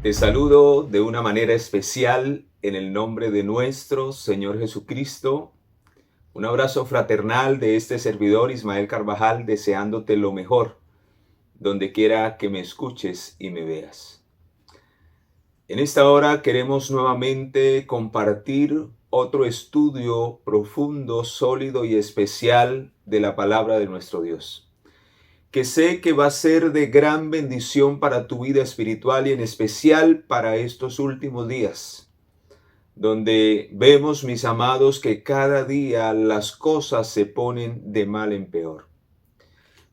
Te saludo de una manera especial en el nombre de nuestro Señor Jesucristo. Un abrazo fraternal de este servidor Ismael Carvajal, deseándote lo mejor, donde quiera que me escuches y me veas. En esta hora queremos nuevamente compartir otro estudio profundo, sólido y especial de la palabra de nuestro Dios, que sé que va a ser de gran bendición para tu vida espiritual y en especial para estos últimos días, donde vemos, mis amados, que cada día las cosas se ponen de mal en peor.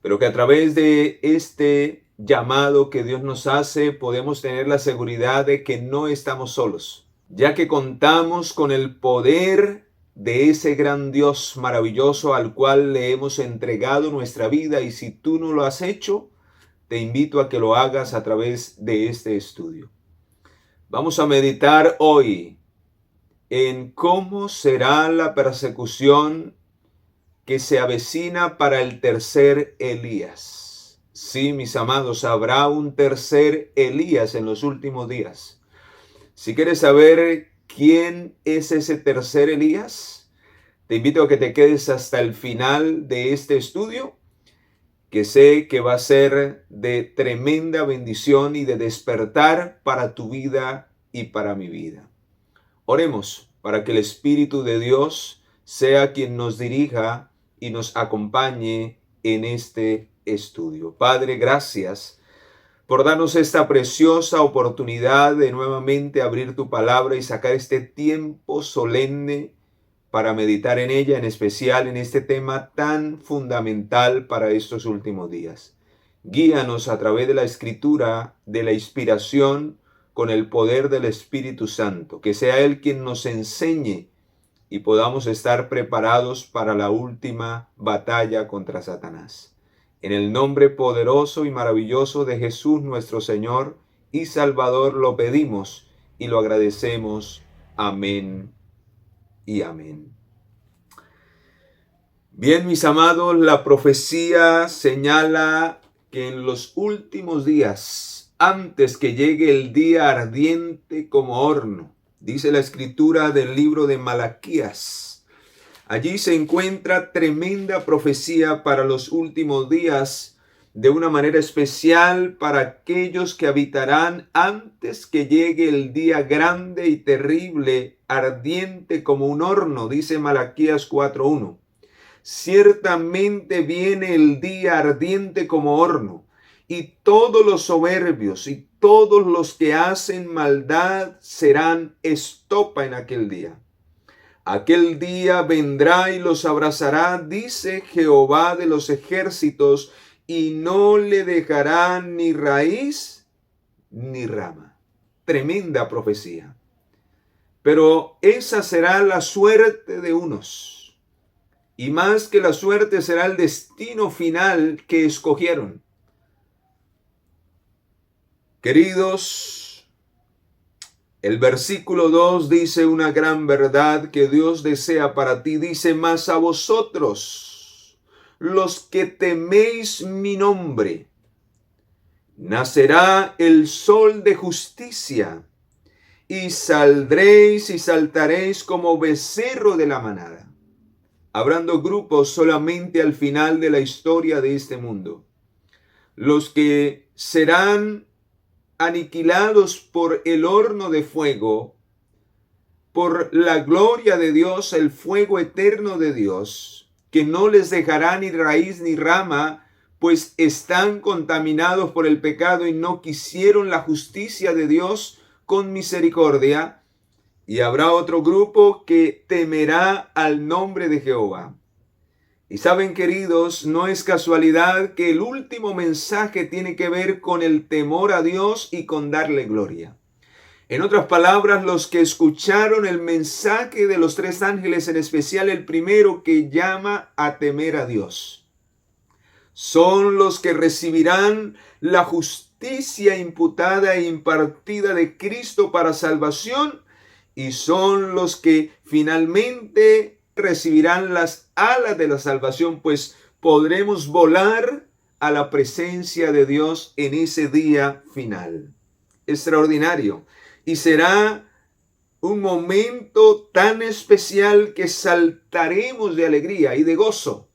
Pero que a través de este llamado que Dios nos hace, podemos tener la seguridad de que no estamos solos, ya que contamos con el poder de ese gran Dios maravilloso al cual le hemos entregado nuestra vida. Y si tú no lo has hecho, te invito a que lo hagas a través de este estudio. Vamos a meditar hoy en cómo será la persecución que se avecina para el tercer Elías. Sí, mis amados, habrá un tercer Elías en los últimos días. Si quieres saber quién es ese tercer Elías, te invito a que te quedes hasta el final de este estudio, que sé que va a ser de tremenda bendición y de despertar para tu vida y para mi vida. Oremos para que el Espíritu de Dios sea quien nos dirija y nos acompañe en este estudio. Padre, gracias por darnos esta preciosa oportunidad de nuevamente abrir tu palabra y sacar este tiempo solemne para meditar en ella, en especial en este tema tan fundamental para estos últimos días. Guíanos a través de la escritura, de la inspiración, con el poder del Espíritu Santo, que sea Él quien nos enseñe y podamos estar preparados para la última batalla contra Satanás. En el nombre poderoso y maravilloso de Jesús nuestro Señor y Salvador lo pedimos y lo agradecemos. Amén y amén. Bien, mis amados, la profecía señala que en los últimos días, antes que llegue el día ardiente como horno, dice la escritura del libro de Malaquías, allí se encuentra tremenda profecía para los últimos días, de una manera especial para aquellos que habitarán antes que llegue el día grande y terrible, ardiente como un horno, dice Malaquías 4:1. Ciertamente viene el día ardiente como horno, y todos los soberbios y todos los que hacen maldad serán estopa en aquel día. Aquel día vendrá y los abrazará, dice Jehová de los ejércitos, y no le dejará ni raíz ni rama. Tremenda profecía. Pero esa será la suerte de unos. Y más que la suerte será el destino final que escogieron. Queridos, el versículo 2 dice una gran verdad que Dios desea para ti. Dice: mas a vosotros, los que teméis mi nombre, nacerá el sol de justicia, y saldréis y saltaréis como becerro de la manada. Habrando grupos solamente al final de la historia de este mundo. Los que serán aniquilados por el horno de fuego, por la gloria de Dios, el fuego eterno de Dios, que no les dejará ni raíz ni rama, pues están contaminados por el pecado y no quisieron la justicia de Dios con misericordia. Y habrá otro grupo que temerá al nombre de Jehová. Y saben, queridos, no es casualidad que el último mensaje tiene que ver con el temor a Dios y con darle gloria. En otras palabras, los que escucharon el mensaje de los tres ángeles, en especial el primero que llama a temer a Dios, son los que recibirán la justicia imputada e impartida de Cristo para salvación, y son los que finalmente recibirán las alas de la salvación, pues podremos volar a la presencia de Dios en ese día final. extraordinario y será un momento tan especial que saltaremos de alegría y de gozo.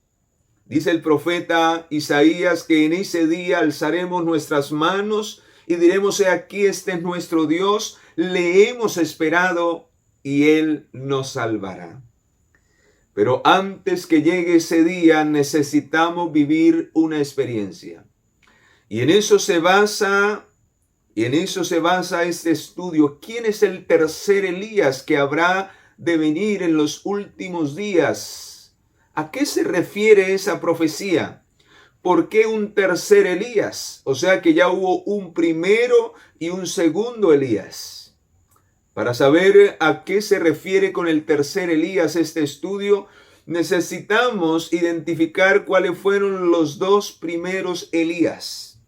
Dice el profeta Isaías que en ese día alzaremos nuestras manos y diremos: he aquí, este es nuestro Dios, le hemos esperado y Él nos salvará. Pero antes que llegue ese día necesitamos vivir una experiencia. Y en eso se basa este estudio. ¿Quién es el tercer Elías que habrá de venir en los últimos días? ¿A qué se refiere esa profecía? ¿Por qué un tercer Elías? O sea que ya hubo un primero y un segundo Elías. Para saber a qué se refiere con el tercer Elías este estudio, necesitamos identificar cuáles fueron los dos primeros Elías.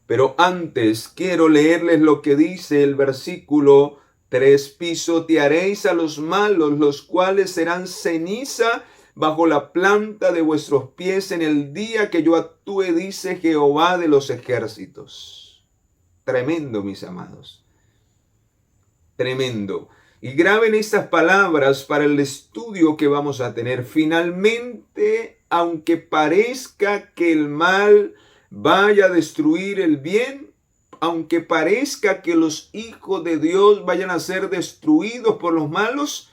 Pero antes quiero leerles lo que dice el versículo 3. Pisotearéis a los malos, los cuales serán ceniza bajo la planta de vuestros pies en el día que yo actúe, dice Jehová de los ejércitos. Tremendo, mis amados. Tremendo. Y graben estas palabras para el estudio que vamos a tener. Finalmente, aunque parezca que el mal vaya a destruir el bien, aunque parezca que los hijos de Dios vayan a ser destruidos por los malos,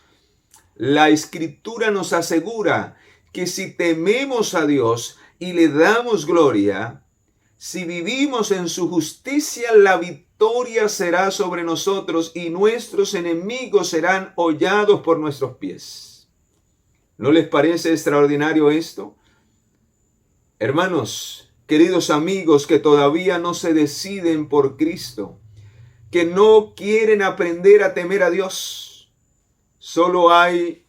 la Escritura nos asegura que si tememos a Dios y le damos gloria, si vivimos en su justicia, la victoria será sobre nosotros y nuestros enemigos serán hollados por nuestros pies. ¿No les parece extraordinario esto? Hermanos, queridos amigos que todavía no se deciden por Cristo, que no quieren aprender a temer a Dios, solo hay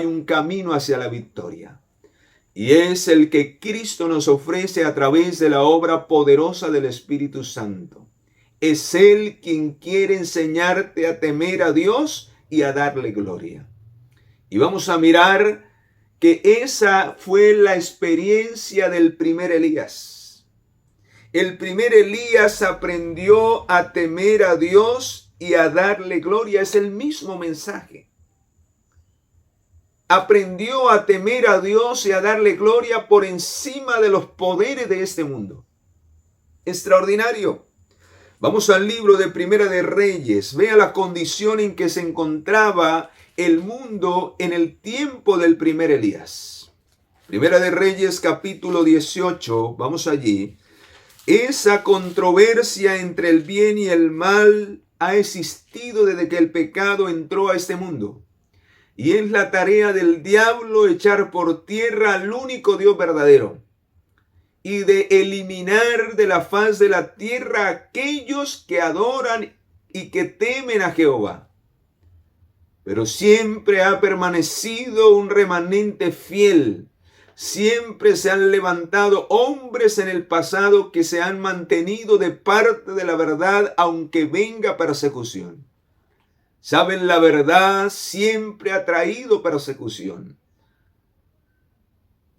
un camino hacia la victoria. Y es el que Cristo nos ofrece a través de la obra poderosa del Espíritu Santo. Es Él quien quiere enseñarte a temer a Dios y a darle gloria. Y vamos a mirar que esa fue la experiencia del primer Elías. El primer Elías aprendió a temer a Dios y a darle gloria. Es el mismo mensaje. Aprendió a temer a Dios y a darle gloria por encima de los poderes de este mundo. Extraordinario. Vamos al libro de Primera de Reyes. Vea la condición en que se encontraba el mundo en el tiempo del primer Elías. Primera de Reyes, capítulo 18. Vamos allí. Esa controversia entre el bien y el mal ha existido desde que el pecado entró a este mundo. Y es la tarea del diablo echar por tierra al único Dios verdadero y de eliminar de la faz de la tierra a aquellos que adoran y que temen a Jehová. Pero siempre ha permanecido un remanente fiel. Siempre se han levantado hombres en el pasado que se han mantenido de parte de la verdad aunque venga persecución. Saben, la verdad siempre ha traído persecución.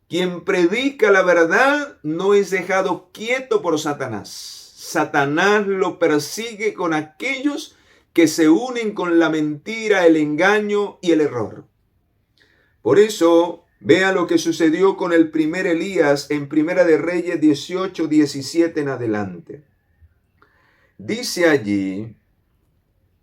Quien predica la verdad no es dejado quieto por Satanás. Satanás lo persigue con aquellos que se unen con la mentira, el engaño y el error. Por eso, vea lo que sucedió con el primer Elías en Primera de Reyes 18, 17 en adelante. Dice allí...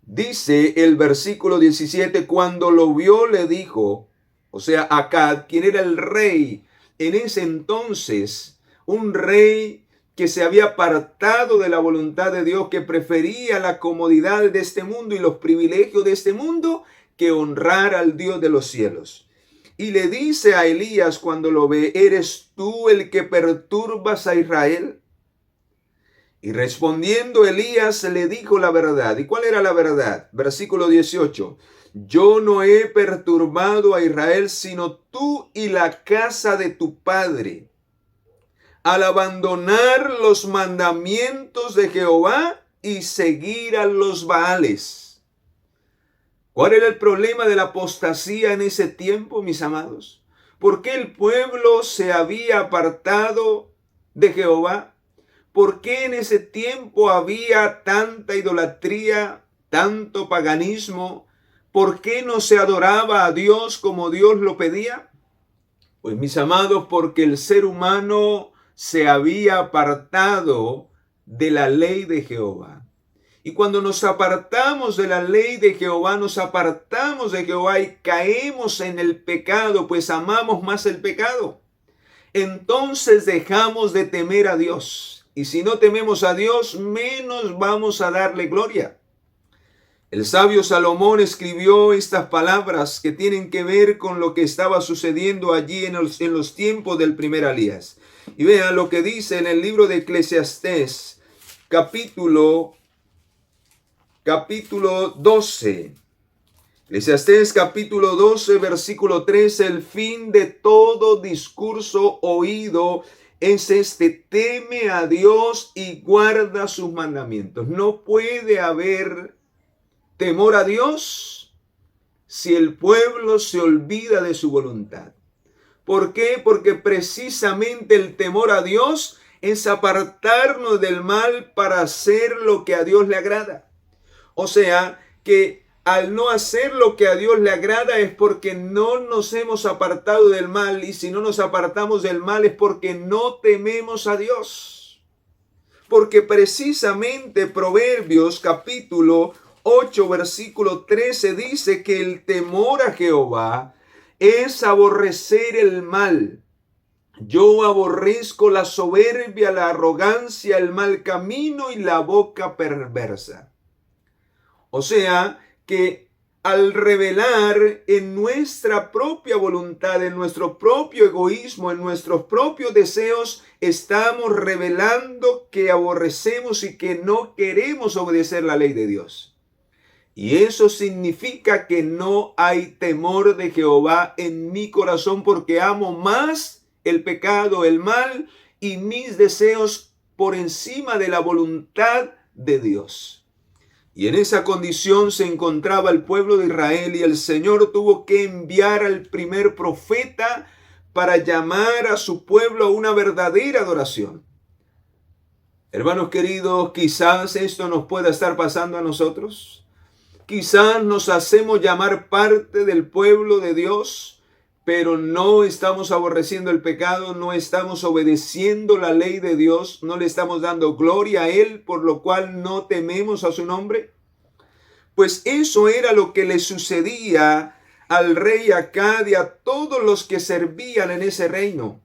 Dice el versículo 17, cuando lo vio le dijo, o sea, Acab, quien era el rey en ese entonces, un rey que se había apartado de la voluntad de Dios, que prefería la comodidad de este mundo y los privilegios de este mundo que honrar al Dios de los cielos. Y le dice a Elías cuando lo ve, ¿eres tú el que perturbas a Israel? Y respondiendo Elías le dijo la verdad. ¿Y cuál era la verdad? Versículo 18. Yo no he perturbado a Israel, sino tú y la casa de tu padre, al abandonar los mandamientos de Jehová y seguir a los Baales. ¿Cuál era el problema de la apostasía en ese tiempo, mis amados? ¿Por qué el pueblo se había apartado de Jehová? ¿Por qué en ese tiempo había tanta idolatría, tanto paganismo? ¿Por qué no se adoraba a Dios como Dios lo pedía? Pues mis amados, porque el ser humano se había apartado de la ley de Jehová. Y cuando nos apartamos de la ley de Jehová, nos apartamos de Jehová y caemos en el pecado, pues amamos más el pecado. Entonces dejamos de temer a Dios. Y si no tememos a Dios, menos vamos a darle gloria. El sabio Salomón escribió estas palabras que tienen que ver con lo que estaba sucediendo allí en los tiempos del primer Elías. Y vean lo que dice en el libro de Eclesiastés, capítulo 12. Eclesiastés capítulo 12, versículo 13. El fin de todo discurso oído es este: teme a Dios y guarda sus mandamientos. No puede haber temor a Dios si el pueblo se olvida de su voluntad. ¿Por qué? Porque precisamente el temor a Dios es apartarnos del mal para hacer lo que a Dios le agrada. O sea, que al no hacer lo que a Dios le agrada es porque no nos hemos apartado del mal, y si no nos apartamos del mal es porque no tememos a Dios. Porque precisamente Proverbios capítulo 8, versículo 13 dice que el temor a Jehová es aborrecer el mal. Yo aborrezco la soberbia, la arrogancia, el mal camino y la boca perversa. O sea que al revelar en nuestra propia voluntad, en nuestro propio egoísmo, en nuestros propios deseos, estamos revelando que aborrecemos y que no queremos obedecer la ley de Dios. Y eso significa que no hay temor de Jehová en mi corazón, porque amo más el pecado, el mal y mis deseos por encima de la voluntad de Dios. Y en esa condición se encontraba el pueblo de Israel, y el Señor tuvo que enviar al primer profeta para llamar a su pueblo a una verdadera adoración. Hermanos queridos, quizás esto nos pueda estar pasando a nosotros. Quizás nos hacemos llamar parte del pueblo de Dios, pero no estamos aborreciendo el pecado, no estamos obedeciendo la ley de Dios, no le estamos dando gloria a Él, por lo cual no tememos a su nombre. Pues eso era lo que le sucedía al rey Acab y a todos los que servían en ese reino.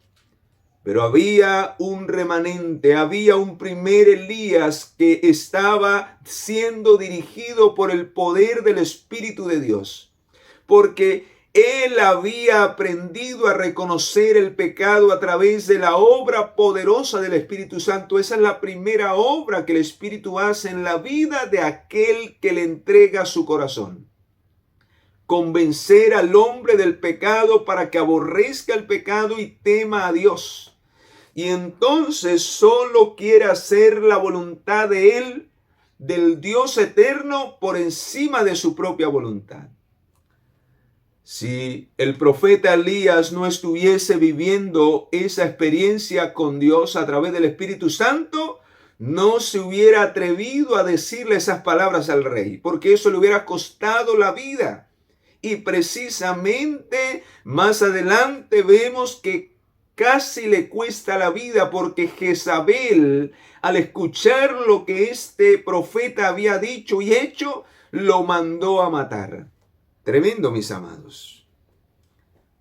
Pero había un remanente, había un primer Elías que estaba siendo dirigido por el poder del Espíritu de Dios. Porque él había aprendido a reconocer el pecado a través de la obra poderosa del Espíritu Santo. Esa es la primera obra que el Espíritu hace en la vida de aquel que le entrega su corazón. Convencer al hombre del pecado para que aborrezca el pecado y tema a Dios. Y entonces solo quiere hacer la voluntad de Él, del Dios eterno, por encima de su propia voluntad. Si el profeta Elías no estuviese viviendo esa experiencia con Dios a través del Espíritu Santo, no se hubiera atrevido a decirle esas palabras al rey, porque eso le hubiera costado la vida. Y precisamente más adelante vemos que casi le cuesta la vida, porque Jezabel, al escuchar lo que este profeta había dicho y hecho, lo mandó a matar. Tremendo, mis amados.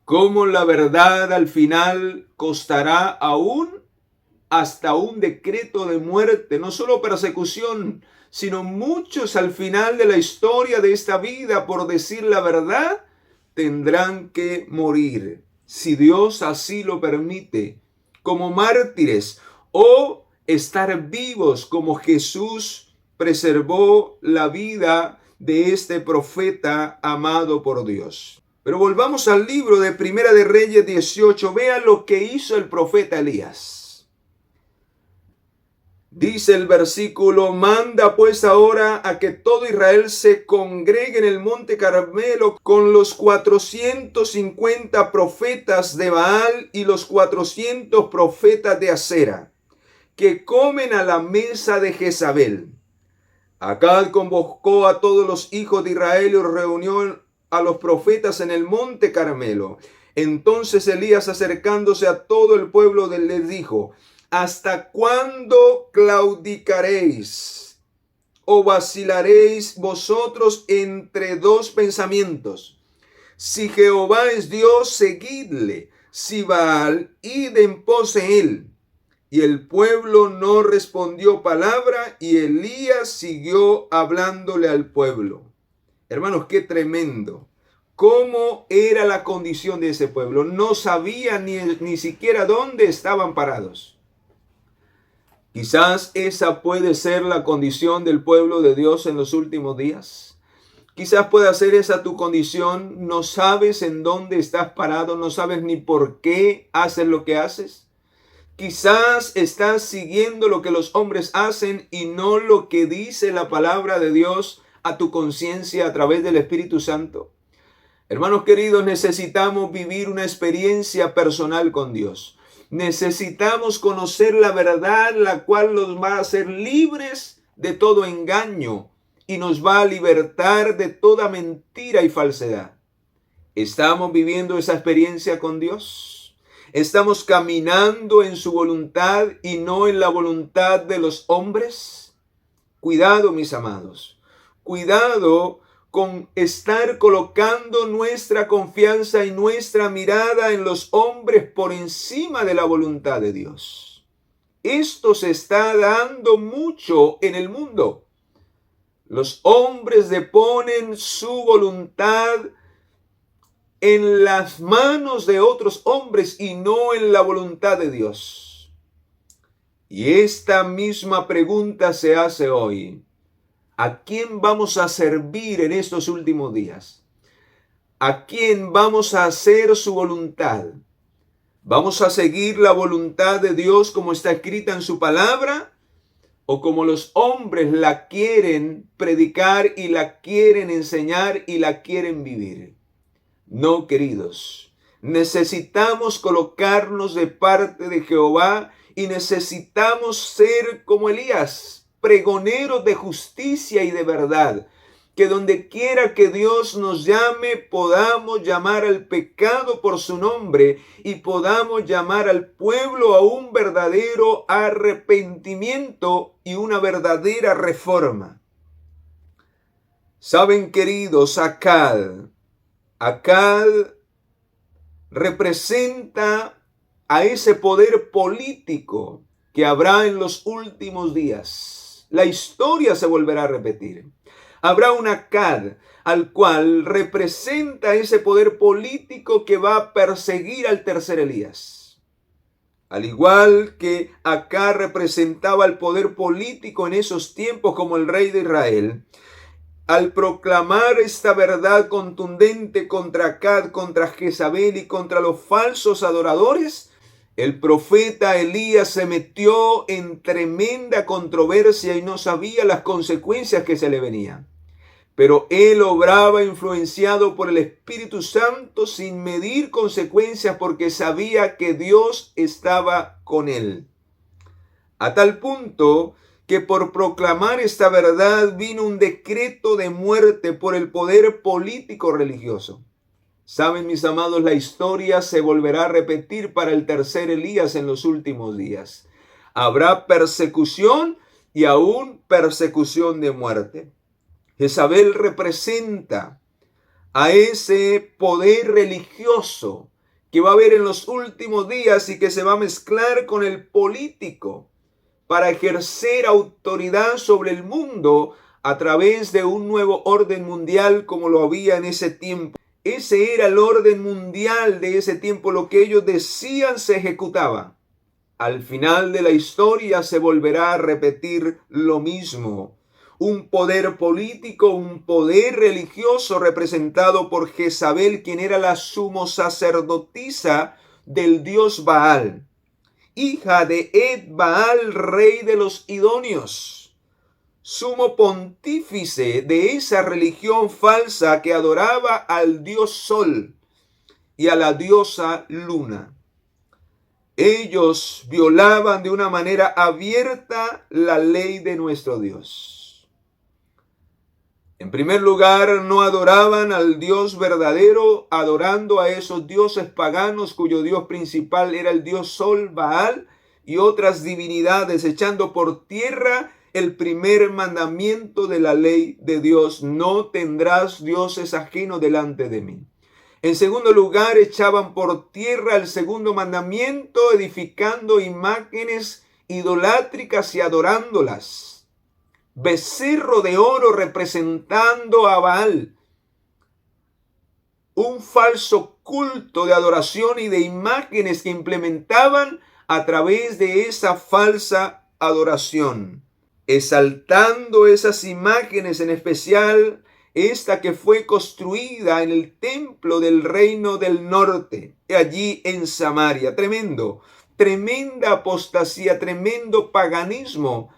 Cómo la verdad al final costará aún hasta un decreto de muerte, no solo persecución, sino muchos al final de la historia de esta vida, por decir la verdad, tendrán que morir, si Dios así lo permite, como mártires, o estar vivos como Jesús preservó la vida de este profeta amado por Dios. Pero volvamos al libro de Primera de Reyes 18. Vea lo que hizo el profeta Elías. Dice el versículo: manda pues ahora a que todo Israel se congregue en el monte Carmelo con los 450 profetas de Baal y los 400 profetas de Acera, que comen a la mesa de Jezabel. Acab convocó a todos los hijos de Israel y reunió a los profetas en el monte Carmelo. Entonces Elías, acercándose a todo el pueblo, les dijo: ¿hasta cuándo claudicaréis o vacilaréis vosotros entre dos pensamientos? Si Jehová es Dios, seguidle; si Baal, id en pos de él. Y el pueblo no respondió palabra, y Elías siguió hablándole al pueblo. Hermanos, qué tremendo. ¿Cómo era la condición de ese pueblo? No sabían ni siquiera dónde estaban parados. Quizás esa puede ser la condición del pueblo de Dios en los últimos días. Quizás pueda ser esa tu condición. No sabes en dónde estás parado, no sabes ni por qué haces lo que haces. Quizás estás siguiendo lo que los hombres hacen y no lo que dice la palabra de Dios a tu conciencia a través del Espíritu Santo. Hermanos queridos, necesitamos vivir una experiencia personal con Dios. Necesitamos conocer la verdad, la cual nos va a hacer libres de todo engaño y nos va a libertar de toda mentira y falsedad. ¿Estamos viviendo esa experiencia con Dios? ¿Estamos caminando en su voluntad y no en la voluntad de los hombres? Cuidado, mis amados. Cuidado con estar colocando nuestra confianza y nuestra mirada en los hombres por encima de la voluntad de Dios. Esto se está dando mucho en el mundo. Los hombres deponen su voluntad en las manos de otros hombres y no en la voluntad de Dios. Y esta misma pregunta se hace hoy. ¿A quién vamos a servir en estos últimos días? ¿A quién vamos a hacer su voluntad? ¿Vamos a seguir la voluntad de Dios como está escrita en su palabra? ¿O como los hombres la quieren predicar y la quieren enseñar y la quieren vivir? No, queridos, necesitamos colocarnos de parte de Jehová y necesitamos ser como Elías, pregoneros de justicia y de verdad. Que donde quiera que Dios nos llame, podamos llamar al pecado por su nombre y podamos llamar al pueblo a un verdadero arrepentimiento y una verdadera reforma. Saben, queridos, Acab representa a ese poder político que habrá en los últimos días. La historia se volverá a repetir. Habrá un Acab al cual representa ese poder político que va a perseguir al tercer Elías. Al igual que Acab representaba el poder político en esos tiempos como el rey de Israel, al proclamar esta verdad contundente contra Acab, contra Jezabel y contra los falsos adoradores, el profeta Elías se metió en tremenda controversia y no sabía las consecuencias que se le venían. Pero él obraba influenciado por el Espíritu Santo sin medir consecuencias porque sabía que Dios estaba con él. A tal punto que por proclamar esta verdad vino un decreto de muerte por el poder político religioso. Saben, mis amados, la historia se volverá a repetir para el tercer Elías en los últimos días. Habrá persecución y aún persecución de muerte. Jezabel representa a ese poder religioso que va a haber en los últimos días y que se va a mezclar con el político para ejercer autoridad sobre el mundo a través de un nuevo orden mundial como lo había en ese tiempo. Ese era el orden mundial de ese tiempo, lo que ellos decían se ejecutaba. Al final de la historia se volverá a repetir lo mismo. Un poder político, un poder religioso representado por Jezabel, quien era la sumo sacerdotisa del dios Baal, hija de Ed-Baal, rey de los idóneos, sumo pontífice de esa religión falsa que adoraba al dios Sol y a la diosa Luna. Ellos violaban de una manera abierta la ley de nuestro Dios. En primer lugar, no adoraban al Dios verdadero, adorando a esos dioses paganos cuyo Dios principal era el Dios Sol, Baal, y otras divinidades, echando por tierra el primer mandamiento de la ley de Dios: no tendrás dioses ajenos delante de mí. En segundo lugar, echaban por tierra el segundo mandamiento, edificando imágenes idolátricas y adorándolas. Becerro de oro representando a Baal, un falso culto de adoración y de imágenes que implementaban a través de esa falsa adoración, exaltando esas imágenes, en especial esta que fue construida en el templo del reino del norte, allí en Samaria. Tremenda apostasía, tremendo paganismo.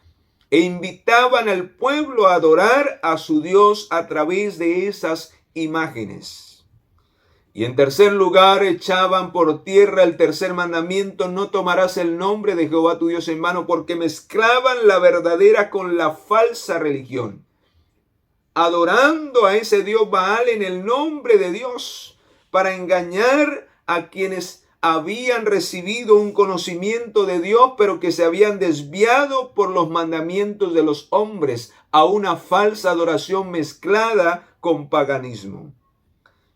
E invitaban al pueblo a adorar a su Dios a través de esas imágenes. Y en tercer lugar, echaban por tierra el tercer mandamiento: no tomarás el nombre de Jehová tu Dios en vano, porque mezclaban la verdadera con la falsa religión, adorando a ese Dios Baal en el nombre de Dios, para engañar a quienes habían recibido un conocimiento de Dios, pero que se habían desviado por los mandamientos de los hombres, a una falsa adoración mezclada con paganismo.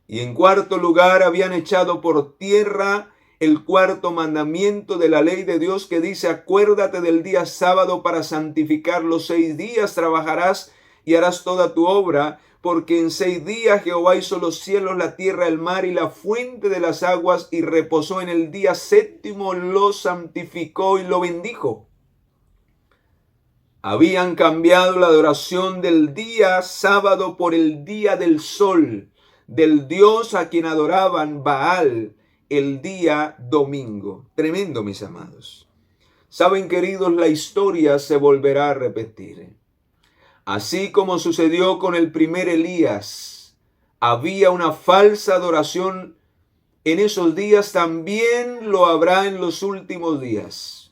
Y en cuarto lugar, habían echado por tierra el cuarto mandamiento de la ley de Dios, que dice: acuérdate del día sábado para santificarlo. 6 días trabajarás y harás toda tu obra, porque en 6 días Jehová hizo los cielos, la tierra, el mar y la fuente de las aguas, y reposó en el día séptimo, lo santificó y lo bendijo. Habían cambiado la adoración del día sábado por el día del sol, del Dios a quien adoraban, Baal, el día domingo. Tremendo, mis amados. Saben, queridos, la historia se volverá a repetir. Así como sucedió con el primer Elías, había una falsa adoración en esos días, también lo habrá en los últimos días.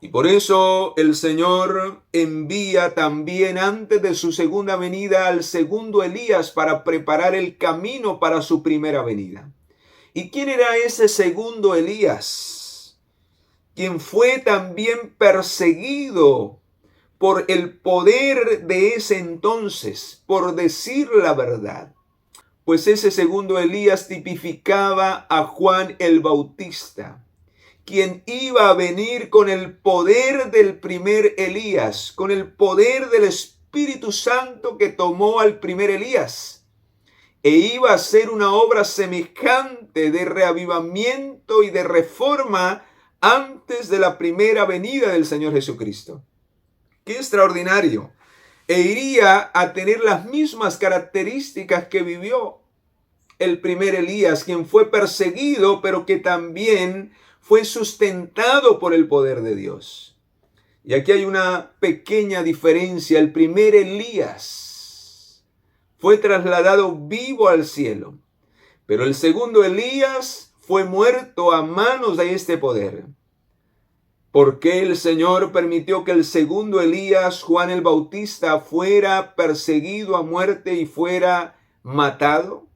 Y por eso el Señor envía también antes de su segunda venida al segundo Elías, para preparar el camino para su primera venida. ¿Y quién era ese segundo Elías? Quien fue también perseguido por el poder de ese entonces, por decir la verdad. Pues ese segundo Elías tipificaba a Juan el Bautista, quien iba a venir con el poder del primer Elías, con el poder del Espíritu Santo que tomó al primer Elías, e iba a hacer una obra semejante de reavivamiento y de reforma antes de la primera venida del Señor Jesucristo. ¡Qué extraordinario! E iría a tener las mismas características que vivió el primer Elías, quien fue perseguido, pero que también fue sustentado por el poder de Dios. Y aquí hay una pequeña diferencia. El primer Elías fue trasladado vivo al cielo, pero el segundo Elías fue muerto a manos de este poder. ¿Por qué el Señor permitió que el segundo Elías, Juan el Bautista, fuera perseguido a muerte y fuera matado?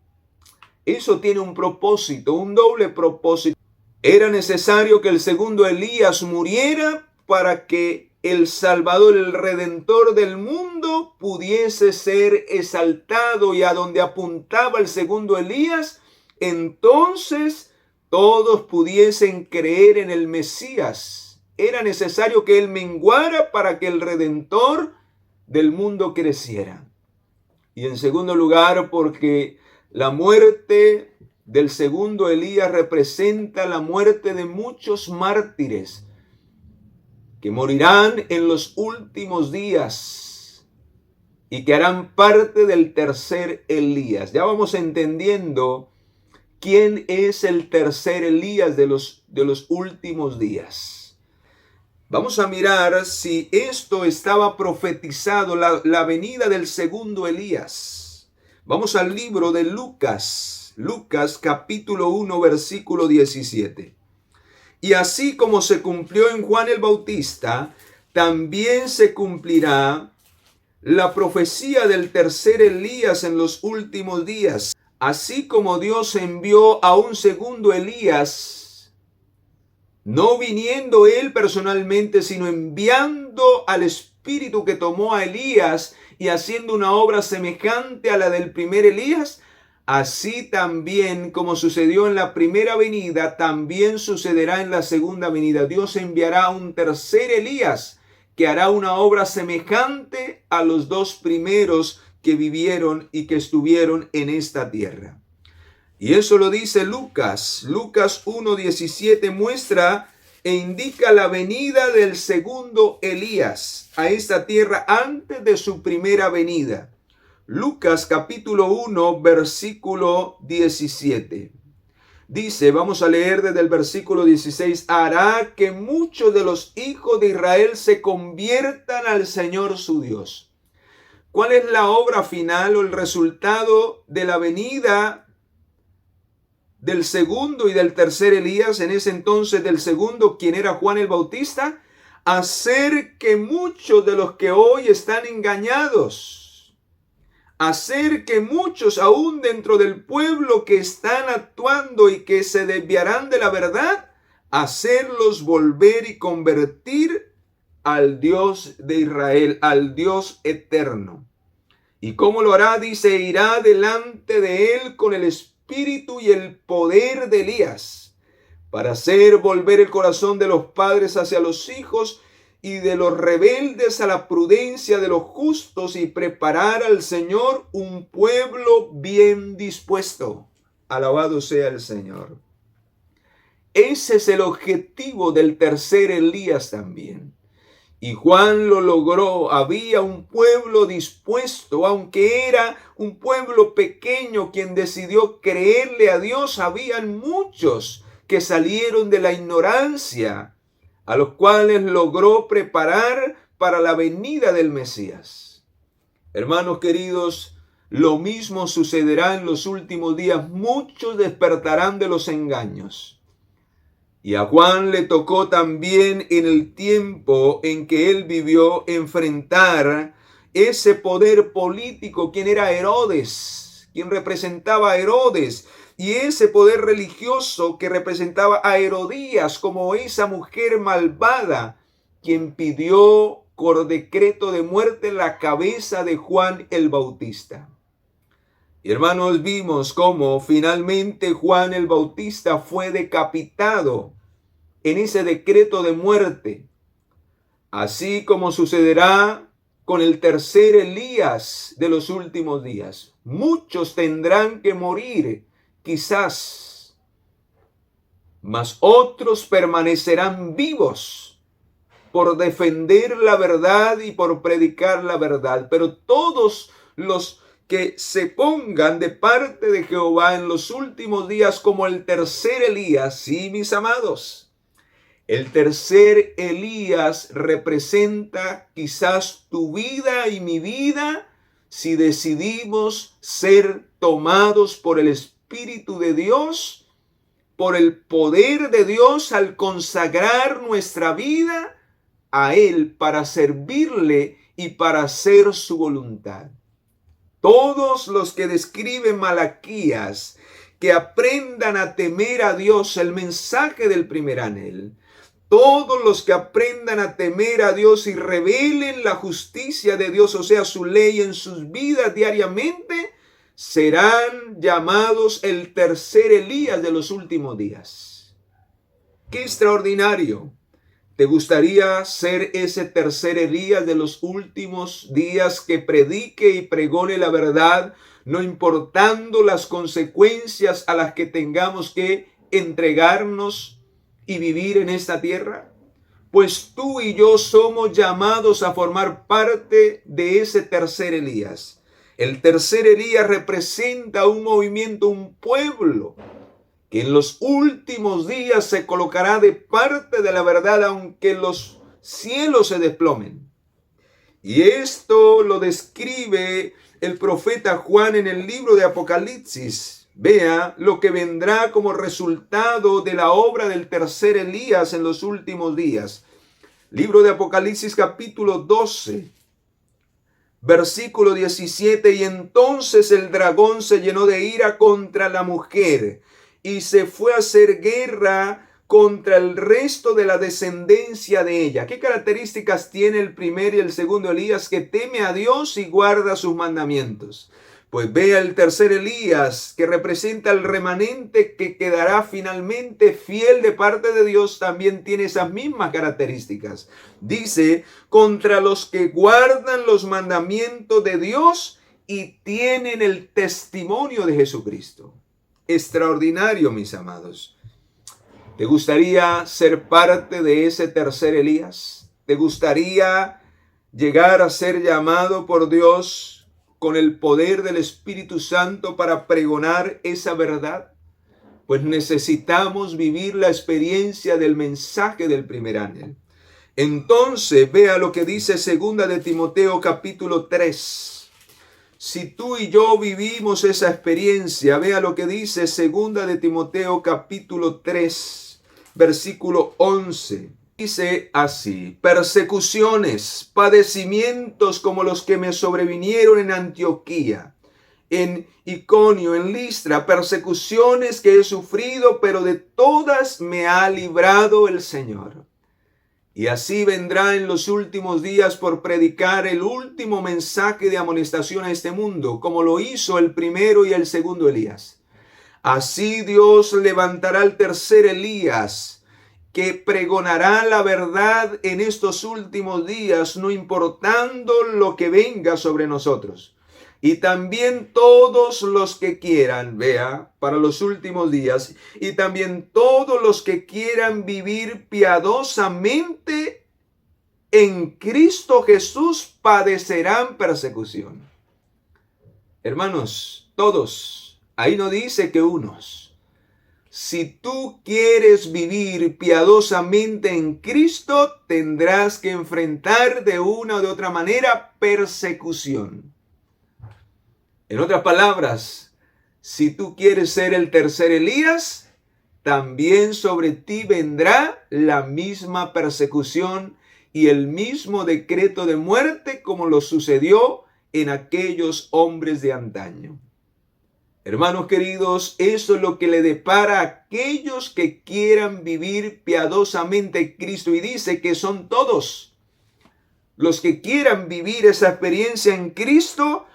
Eso tiene un propósito, un doble propósito. Era necesario que el segundo Elías muriera para que el Salvador, el Redentor del mundo, pudiese ser exaltado, y a donde apuntaba el segundo Elías, entonces todos pudiesen creer en el Mesías. Era necesario que él menguara para que el Redentor del mundo creciera. Y en segundo lugar, porque la muerte del segundo Elías representa la muerte de muchos mártires que morirán en los últimos días y que harán parte del tercer Elías. Ya vamos entendiendo quién es el tercer Elías de los últimos días. Vamos a mirar si esto estaba profetizado, la venida del segundo Elías. Vamos al libro de Lucas capítulo 1, versículo 17. Y así como se cumplió en Juan el Bautista, también se cumplirá la profecía del tercer Elías en los últimos días. Así como Dios envió a un segundo Elías, no viniendo él personalmente, sino enviando al Espíritu que tomó a Elías y haciendo una obra semejante a la del primer Elías, así también como sucedió en la primera venida, también sucederá en la segunda venida. Dios enviará a un tercer Elías que hará una obra semejante a los dos primeros que vivieron y que estuvieron en esta tierra. Y eso lo dice Lucas. Lucas 1:17 muestra e indica la venida del segundo Elías a esta tierra antes de su primera venida. Lucas capítulo 1, versículo 17. Dice, vamos a leer desde el versículo 16, hará que muchos de los hijos de Israel se conviertan al Señor su Dios. ¿Cuál es la obra final o el resultado de la venida del segundo y del tercer Elías? En ese entonces del segundo, quien era Juan el Bautista, hacer que muchos de los que hoy están engañados, hacer que muchos aún dentro del pueblo que están actuando y que se desviarán de la verdad, hacerlos volver y convertir al Dios de Israel, al Dios eterno. ¿Y cómo lo hará? Dice, irá delante de él con el espíritu y el poder de Elías, para hacer volver el corazón de los padres hacia los hijos y de los rebeldes a la prudencia de los justos, y preparar al Señor un pueblo bien dispuesto. Alabado sea el Señor. Ese es el objetivo del tercer Elías también. Y Juan lo logró. Había un pueblo dispuesto, aunque era un pueblo pequeño quien decidió creerle a Dios. Habían muchos que salieron de la ignorancia, a los cuales logró preparar para la venida del Mesías. Hermanos queridos, lo mismo sucederá en los últimos días. Muchos despertarán de los engaños. Y a Juan le tocó también, en el tiempo en que él vivió, enfrentar ese poder político, quien era Herodes, quien representaba a Herodes, y ese poder religioso que representaba a Herodías, como esa mujer malvada, quien pidió por decreto de muerte la cabeza de Juan el Bautista. Y hermanos, vimos cómo finalmente Juan el Bautista fue decapitado en ese decreto de muerte. Así como sucederá con el tercer Elías de los últimos días. Muchos tendrán que morir, quizás, mas otros permanecerán vivos por defender la verdad y por predicar la verdad. Pero todos los que se pongan de parte de Jehová en los últimos días como el tercer Elías, sí, mis amados, el tercer Elías representa quizás tu vida y mi vida si decidimos ser tomados por el Espíritu de Dios, por el poder de Dios al consagrar nuestra vida a Él para servirle y para hacer su voluntad. Todos los que describe Malaquías, que aprendan a temer a Dios, el mensaje del primer anhel, todos los que aprendan a temer a Dios y revelen la justicia de Dios, o sea, su ley en sus vidas diariamente, serán llamados el tercer Elías de los últimos días. ¡Qué extraordinario! ¿Te gustaría ser ese tercer Elías de los últimos días que predique y pregone la verdad, no importando las consecuencias a las que tengamos que entregarnos y vivir en esta tierra? Pues tú y yo somos llamados a formar parte de ese tercer Elías. El tercer Elías representa un movimiento, un pueblo que en los últimos días se colocará de parte de la verdad, aunque los cielos se desplomen. Y esto lo describe el profeta Juan en el libro de Apocalipsis. Vea lo que vendrá como resultado de la obra del tercer Elías en los últimos días. Libro de Apocalipsis capítulo 12. Versículo 17, y entonces el dragón se llenó de ira contra la mujer y se fue a hacer guerra contra el resto de la descendencia de ella. ¿Qué características tiene el primer y el segundo Elías? Que teme a Dios y guarda sus mandamientos. Pues vea el tercer Elías, que representa el remanente que quedará finalmente fiel de parte de Dios, también tiene esas mismas características. Dice, contra los que guardan los mandamientos de Dios y tienen el testimonio de Jesucristo. Extraordinario, mis amados. ¿Te gustaría ser parte de ese tercer Elías? ¿Te gustaría llegar a ser llamado por Dios con el poder del Espíritu Santo para pregonar esa verdad? Pues necesitamos vivir la experiencia del mensaje del primer ángel. Entonces, vea lo que dice 2 de Timoteo capítulo 3. Si tú y yo vivimos esa experiencia, vea lo que dice 2 de Timoteo capítulo 3, versículo 11. Dice así: persecuciones, padecimientos como los que me sobrevinieron en Antioquía, en Iconio, en Listra, persecuciones que he sufrido, pero de todas me ha librado el Señor. Y así vendrá en los últimos días por predicar el último mensaje de amonestación a este mundo, como lo hizo el primero y el segundo Elías. Así Dios levantará el tercer Elías, que pregonará la verdad en estos últimos días, no importando lo que venga sobre nosotros. Y también todos los que quieran, vea, para los últimos días, y también todos los que quieran vivir piadosamente en Cristo Jesús padecerán persecución. Hermanos, todos, ahí no dice que unos. Si tú quieres vivir piadosamente en Cristo, tendrás que enfrentar de una o de otra manera persecución. En otras palabras, si tú quieres ser el tercer Elías, también sobre ti vendrá la misma persecución y el mismo decreto de muerte como lo sucedió en aquellos hombres de antaño. Hermanos queridos, eso es lo que le depara a aquellos que quieran vivir piadosamente en Cristo. Y dice que son todos los que quieran vivir esa experiencia en Cristo,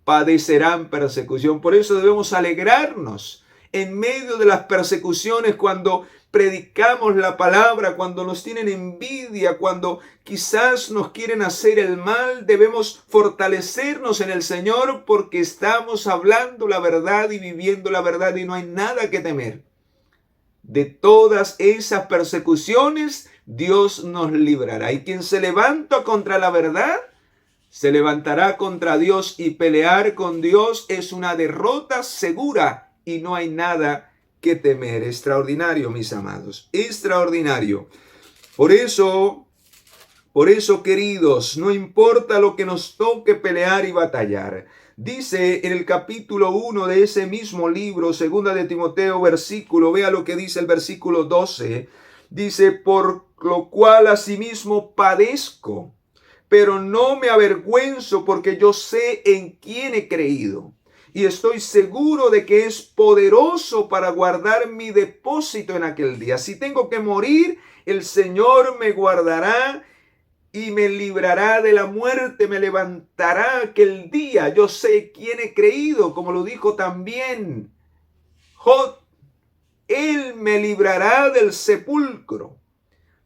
padecerán persecución. Por eso debemos alegrarnos en medio de las persecuciones cuando predicamos la palabra, cuando nos tienen envidia, cuando quizás nos quieren hacer el mal. Debemos fortalecernos en el Señor porque estamos hablando la verdad y viviendo la verdad y no hay nada que temer. De todas esas persecuciones Dios nos librará. Y quien se levanta contra la verdad se levantará contra Dios, y pelear con Dios es una derrota segura y no hay nada que temer. Extraordinario, mis amados, extraordinario. Por eso, queridos, no importa lo que nos toque pelear y batallar. Dice en el capítulo 1 de ese mismo libro, 2 de Timoteo, vea lo que dice el versículo 12. Dice, por lo cual asimismo padezco, pero no me avergüenzo, porque yo sé en quién he creído. Y estoy seguro de que es poderoso para guardar mi depósito en aquel día. Si tengo que morir, el Señor me guardará y me librará de la muerte, me levantará aquel día. Yo sé quién he creído, como lo dijo también Job. Él me librará del sepulcro.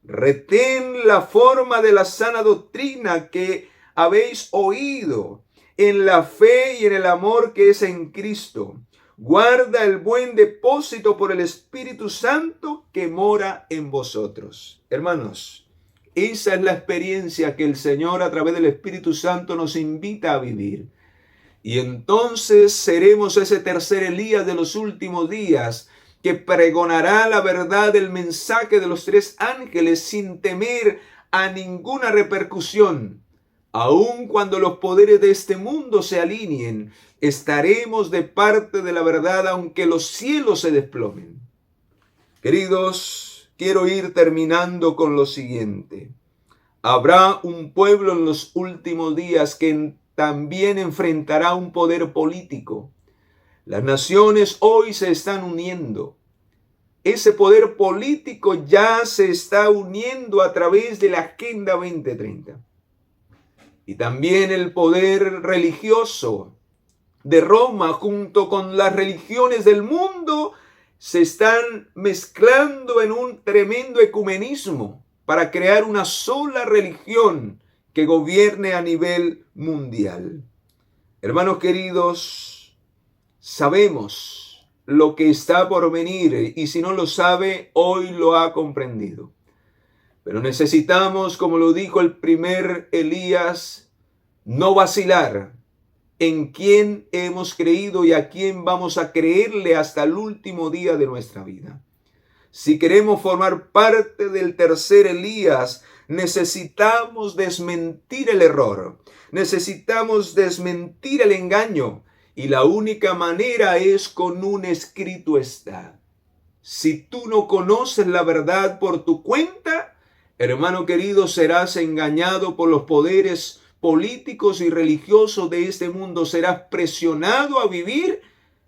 Retén la forma de la sana doctrina que habéis oído, en la fe y en el amor que es en Cristo. Guarda el buen depósito por el Espíritu Santo que mora en vosotros. Hermanos, esa es la experiencia que el Señor a través del Espíritu Santo nos invita a vivir. Y entonces seremos ese tercer Elías de los últimos días, que pregonará la verdad del mensaje de los tres ángeles sin temer a ninguna repercusión, Aun cuando los poderes de este mundo se alineen, estaremos de parte de la verdad aunque los cielos se desplomen. Queridos, quiero ir terminando con lo siguiente. Habrá un pueblo en los últimos días que también enfrentará un poder político. Las naciones hoy se están uniendo. Ese poder político ya se está uniendo a través de la Agenda 2030. Y también el poder religioso de Roma junto con las religiones del mundo se están mezclando en un tremendo ecumenismo para crear una sola religión que gobierne a nivel mundial. Hermanos queridos, sabemos lo que está por venir y si no lo sabe, hoy lo ha comprendido. Pero necesitamos, como lo dijo el primer Elías, no vacilar en quién hemos creído y a quién vamos a creerle hasta el último día de nuestra vida. Si queremos formar parte del tercer Elías, necesitamos desmentir el error, necesitamos desmentir el engaño y la única manera es con un escrito está. Si tú no conoces la verdad por tu cuenta, hermano querido, serás engañado por los poderes políticos y religiosos de este mundo. Serás presionado a vivir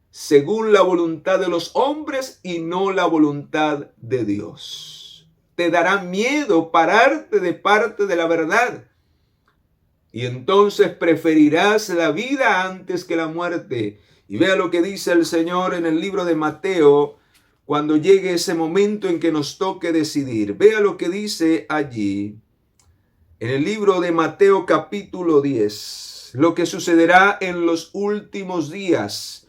según la voluntad de los hombres y no la voluntad de Dios. Te dará miedo pararte de parte de la verdad. Y entonces preferirás la vida antes que la muerte. Y vea lo que dice el Señor en el libro de Mateo, cuando llegue ese momento en que nos toque decidir. Vea lo que dice allí, en el libro de Mateo capítulo 10, lo que sucederá en los últimos días.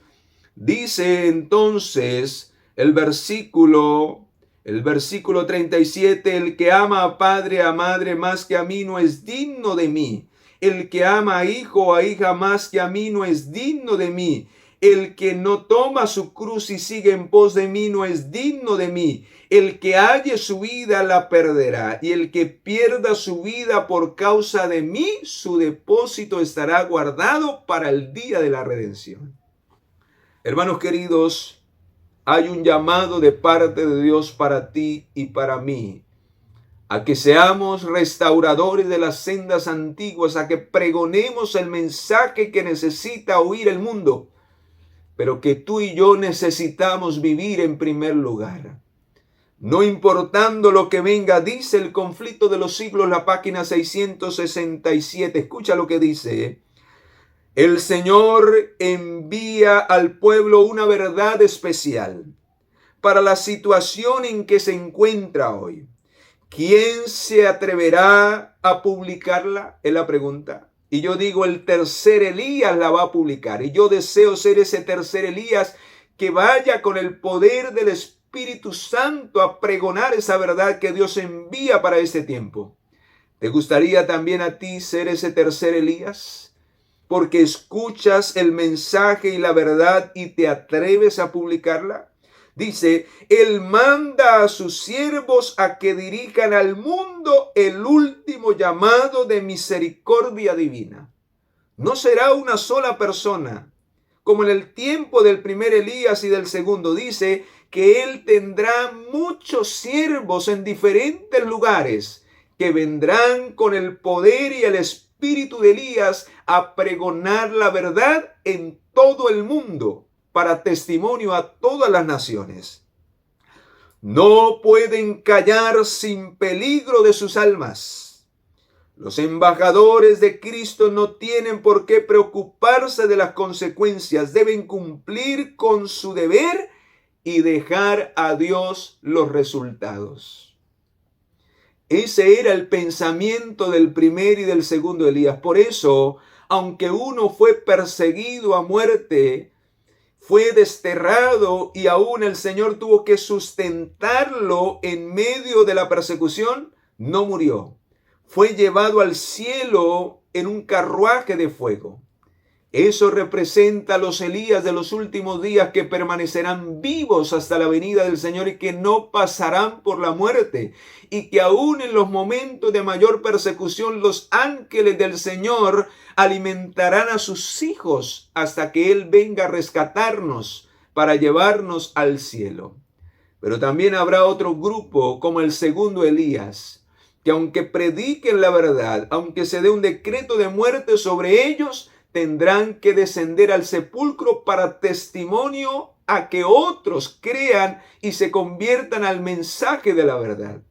Dice entonces el versículo 37, el que ama a padre, a madre más que a mí no es digno de mí. El que ama a hijo o a hija más que a mí no es digno de mí. El que no toma su cruz y sigue en pos de mí no es digno de mí. El que halle su vida la perderá, y el que pierda su vida por causa de mí, su depósito estará guardado para el día de la redención. Hermanos queridos, hay un llamado de parte de Dios para ti y para mí, a que seamos restauradores de las sendas antiguas, a que pregonemos el mensaje que necesita oír el mundo, pero que tú y yo necesitamos vivir en primer lugar. No importando lo que venga, dice el conflicto de los siglos, la página 667. Escucha lo que dice. El Señor envía al pueblo una verdad especial para la situación en que se encuentra hoy. ¿Quién se atreverá a publicarla? Es la pregunta. Y yo digo, el tercer Elías la va a publicar. Y yo deseo ser ese tercer Elías que vaya con el poder del Espíritu Santo a pregonar esa verdad que Dios envía para este tiempo. ¿Te gustaría también a ti ser ese tercer Elías? Porque escuchas el mensaje y la verdad y te atreves a publicarla. Dice, Él manda a sus siervos a que dirijan al mundo el último llamado de misericordia divina. No será una sola persona, como en el tiempo del primer Elías y del segundo. Dice que Él tendrá muchos siervos en diferentes lugares que vendrán con el poder y el espíritu de Elías a pregonar la verdad en todo el mundo, para testimonio a todas las naciones. No pueden callar sin peligro de sus almas. Los embajadores de Cristo no tienen por qué preocuparse de las consecuencias. Deben cumplir con su deber y dejar a Dios los resultados. Ese era el pensamiento del primer y del segundo Elías. Por eso, aunque uno fue perseguido a muerte, fue desterrado y aún el Señor tuvo que sustentarlo en medio de la persecución, no murió. Fue llevado al cielo en un carruaje de fuego. Eso representa a los Elías de los últimos días que permanecerán vivos hasta la venida del Señor y que no pasarán por la muerte. Y que aún en los momentos de mayor persecución, los ángeles del Señor alimentarán a sus hijos hasta que Él venga a rescatarnos para llevarnos al cielo. Pero también habrá otro grupo como el segundo Elías, que aunque prediquen la verdad, aunque se dé un decreto de muerte sobre ellos, tendrán que descender al sepulcro para testimonio a que otros crean y se conviertan al mensaje de la verdad.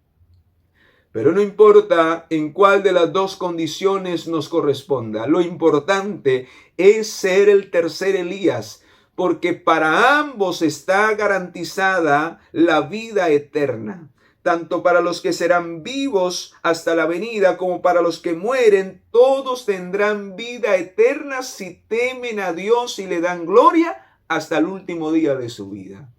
Pero no importa en cuál de las dos condiciones nos corresponda, lo importante es ser el tercer Elías, porque para ambos está garantizada la vida eterna, tanto para los que serán vivos hasta la venida como para los que mueren. Todos tendrán vida eterna si temen a Dios y le dan gloria hasta el último día de su vida.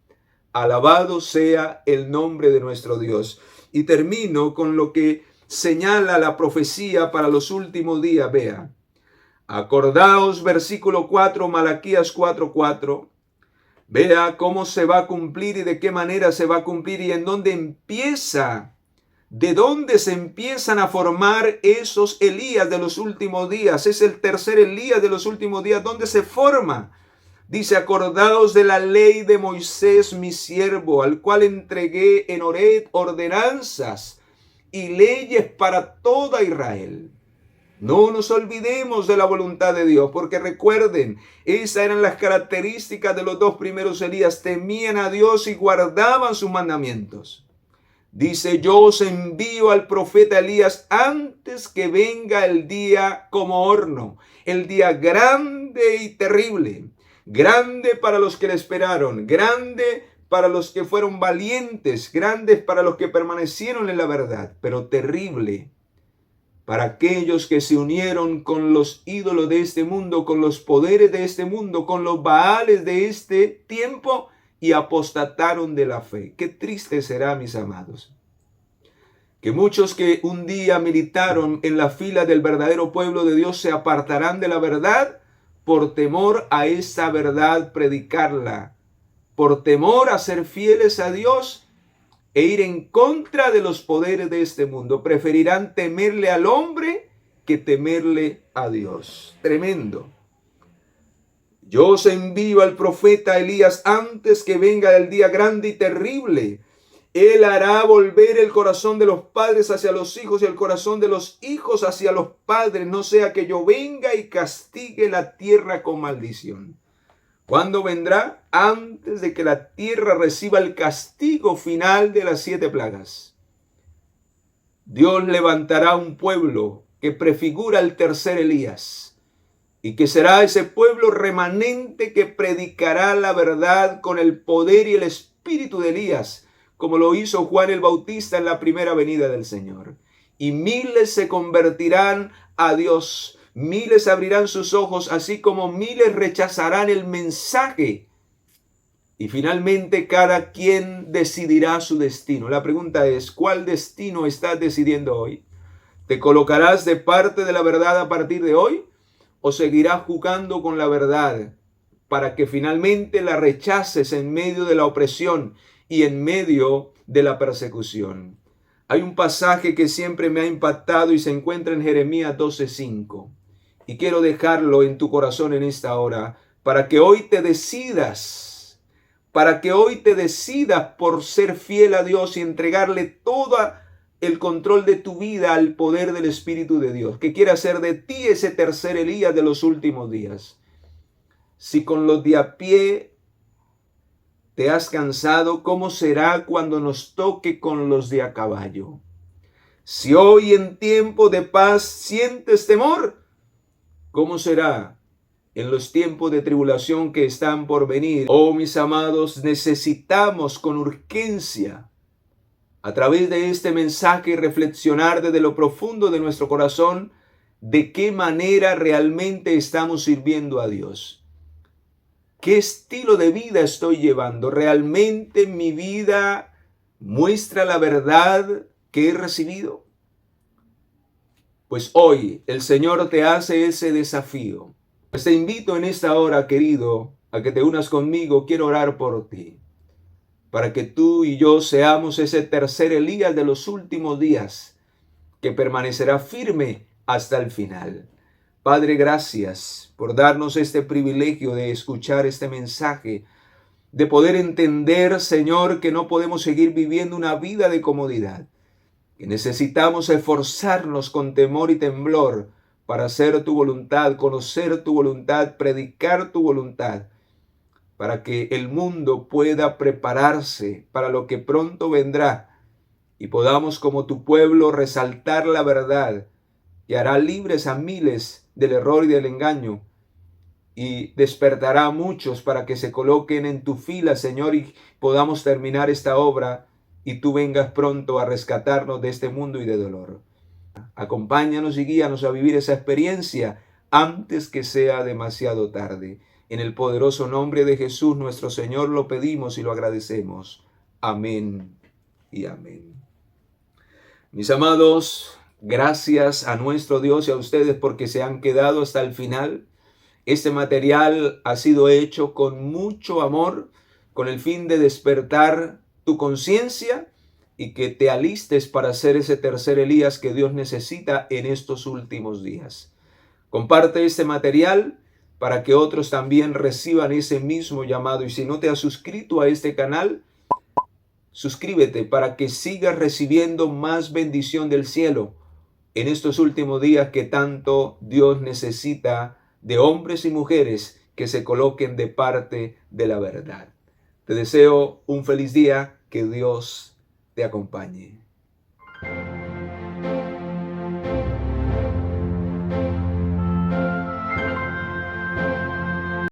Alabado sea el nombre de nuestro Dios. Y termino con lo que señala la profecía para los últimos días. Vea, acordaos, versículo 4, Malaquías 4:4. Vea cómo se va a cumplir y de qué manera se va a cumplir y en dónde empieza, de dónde se empiezan a formar esos Elías de los últimos días. Es el tercer Elías de los últimos días. ¿Dónde se forma? Dice, acordaos de la ley de Moisés, mi siervo, al cual entregué en Horeb ordenanzas y leyes para toda Israel. No nos olvidemos de la voluntad de Dios, porque recuerden, esas eran las características de los dos primeros Elías. Temían a Dios y guardaban sus mandamientos. Dice, yo os envío al profeta Elías antes que venga el día como horno, el día grande y terrible. Grande para los que le esperaron, grande para los que fueron valientes, grandes para los que permanecieron en la verdad, pero terrible para aquellos que se unieron con los ídolos de este mundo, con los poderes de este mundo, con los baales de este tiempo y apostataron de la fe. Qué triste será, mis amados, que muchos que un día militaron en la fila del verdadero pueblo de Dios se apartarán de la verdad por temor a esa verdad predicarla, por temor a ser fieles a Dios e ir en contra de los poderes de este mundo. Preferirán temerle al hombre que temerle a Dios. Tremendo. Yo os envío al profeta Elías antes que venga el día grande y terrible. Él hará volver el corazón de los padres hacia los hijos y el corazón de los hijos hacia los padres, no sea que yo venga y castigue la tierra con maldición. ¿Cuándo vendrá? Antes de que la tierra reciba el castigo final de las 7 plagas. Dios levantará un pueblo que prefigura el tercer Elías y que será ese pueblo remanente que predicará la verdad con el poder y el espíritu de Elías, como lo hizo Juan el Bautista en la primera venida del Señor. Y miles se convertirán a Dios. Miles abrirán sus ojos, así como miles rechazarán el mensaje. Y finalmente cada quien decidirá su destino. La pregunta es, ¿cuál destino estás decidiendo hoy? ¿Te colocarás de parte de la verdad a partir de hoy? ¿O seguirás jugando con la verdad para que finalmente la rechaces en medio de la opresión y en medio de la persecución? Hay un pasaje que siempre me ha impactado y se encuentra en Jeremías 12:5. Y quiero dejarlo en tu corazón en esta hora para que hoy te decidas, por ser fiel a Dios y entregarle todo el control de tu vida al poder del Espíritu de Dios, que quiere hacer de ti ese tercer Elías de los últimos días. Si con los de a pie te has cansado, ¿cómo será cuando nos toque con los de a caballo? Si hoy en tiempo de paz sientes temor, ¿cómo será en los tiempos de tribulación que están por venir? Oh, mis amados, necesitamos con urgencia, a través de este mensaje, reflexionar desde lo profundo de nuestro corazón de qué manera realmente estamos sirviendo a Dios. ¿Qué estilo de vida estoy llevando? ¿Realmente mi vida muestra la verdad que he recibido? Pues hoy el Señor te hace ese desafío. Pues te invito en esta hora, querido, a que te unas conmigo. Quiero orar por ti, para que tú y yo seamos ese tercer Elías de los últimos días, que permanecerá firme hasta el final. Padre, gracias por darnos este privilegio de escuchar este mensaje, de poder entender, Señor, que no podemos seguir viviendo una vida de comodidad, que necesitamos esforzarnos con temor y temblor para hacer tu voluntad, conocer tu voluntad, predicar tu voluntad, para que el mundo pueda prepararse para lo que pronto vendrá y podamos, como tu pueblo, resaltar la verdad que hará libres a miles del error y del engaño, y despertará a muchos para que se coloquen en tu fila, Señor, y podamos terminar esta obra y tú vengas pronto a rescatarnos de este mundo y de dolor. Acompáñanos y guíanos a vivir esa experiencia antes que sea demasiado tarde. En el poderoso nombre de Jesús nuestro Señor lo pedimos y lo agradecemos. Amén y amén. Mis amados, gracias a nuestro Dios y a ustedes porque se han quedado hasta el final. Este material ha sido hecho con mucho amor, con el fin de despertar tu conciencia y que te alistes para ser ese tercer Elías que Dios necesita en estos últimos días. Comparte este material para que otros también reciban ese mismo llamado. Y si no te has suscrito a este canal, suscríbete para que sigas recibiendo más bendición del cielo en estos últimos días que tanto Dios necesita de hombres y mujeres que se coloquen de parte de la verdad. Te deseo un feliz día, que Dios te acompañe.